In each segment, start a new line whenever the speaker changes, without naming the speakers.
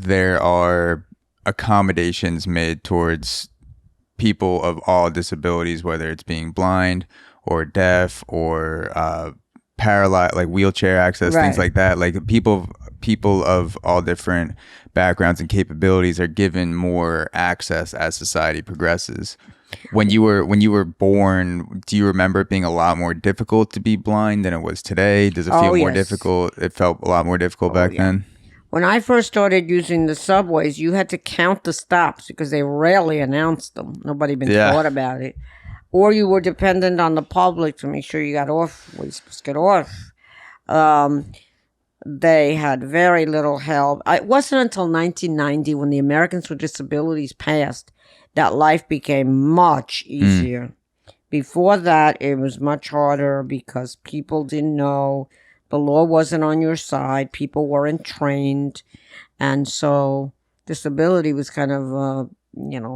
there are accommodations made towards people of all disabilities, whether it's being blind or deaf or paralyzed, like wheelchair access, things like that. Like people of all different backgrounds and capabilities are given more access as society progresses. When you were born, do you remember it being a lot more difficult to be blind than it was today? Does it feel more difficult? It felt a lot more difficult back then.
When I first started using the subways, you had to count the stops because they rarely announced them. Nobody even thought about it. Or you were dependent on the public to make sure you got off where you're supposed to get off. They had very little help. It wasn't until 1990 when the Americans with Disabilities passed that life became much easier. Before that, it was much harder because people didn't know. The law wasn't on your side. People weren't trained. And so disability was kind of,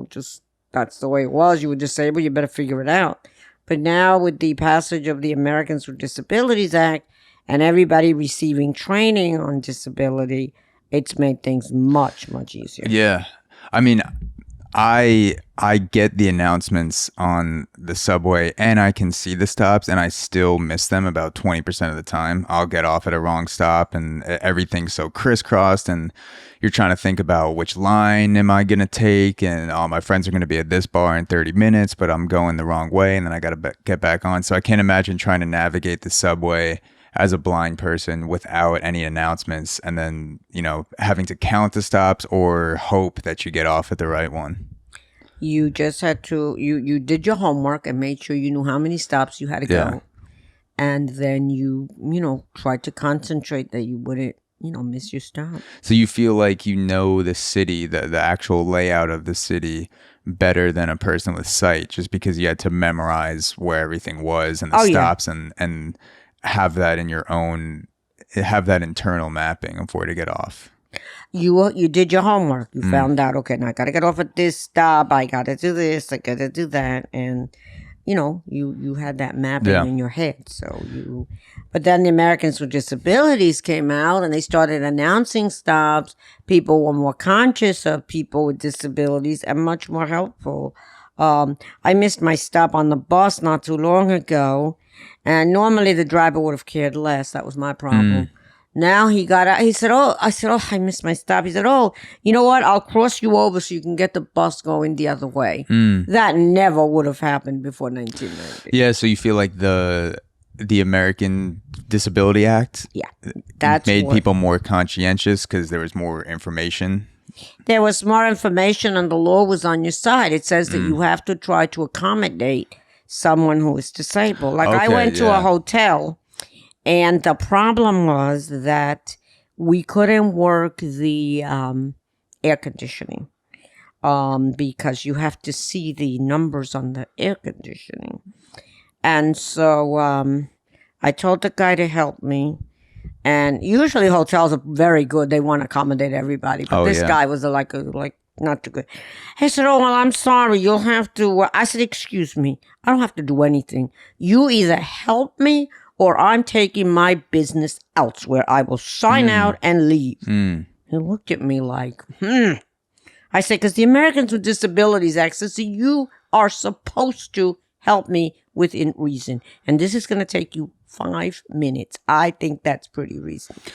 just that's the way it was. You were disabled, you better figure it out. But now with the passage of the Americans with Disabilities Act and everybody receiving training on disability, it's made things much, much easier.
Yeah. I mean, I get the announcements on the subway and I can see the stops and I still miss them about 20% of the time. I'll get off at a wrong stop and everything's so crisscrossed and you're trying to think about which line am I going to take and all my friends are going to be at this bar in 30 minutes, but I'm going the wrong way and then I got to get back on. So I can't imagine trying to navigate the subway as a blind person without any announcements and then, having to count the stops or hope that you get off at the right one.
You just had to, you did your homework and made sure you knew how many stops you had to go. And then you tried to concentrate that you wouldn't, miss your stop.
So you feel like the city, the actual layout of the city better than a person with sight just because you had to memorize where everything was and the stops and have that in your own, have that internal mapping of where to get off.
You did your homework. You found out, okay, now I got to get off at this stop. I got to do this. I got to do that. And, you had that mapping in your head. But then the Americans with Disabilities came out and they started announcing stops. People were more conscious of people with disabilities and much more helpful. I missed my stop on the bus not too long ago. And normally the driver would have cared less. That was my problem. Now he got out. He said, I missed my stop. He said, you know what? I'll cross you over so you can get the bus going the other way. That never would have happened before 1990.
Yeah, so you feel like the American Disability Act made people more conscientious because there was more information.
There was more information and the law was on your side. It says that you have to try to accommodate someone who is disabled. Like I went to a hotel and the problem was that we couldn't work the air conditioning because you have to see the numbers on the air conditioning. And so I told the guy to help me. And usually hotels are very good. They want to accommodate everybody. But this guy was like not too good. He said, well, I'm sorry. You'll have to. I said, excuse me. I don't have to do anything. You either help me or I'm taking my business elsewhere. I will sign out and leave. He looked at me like, I said, because the Americans with Disabilities Act says you are supposed to help me within reason. And this is going to take you 5 minutes. I think that's pretty reasonable.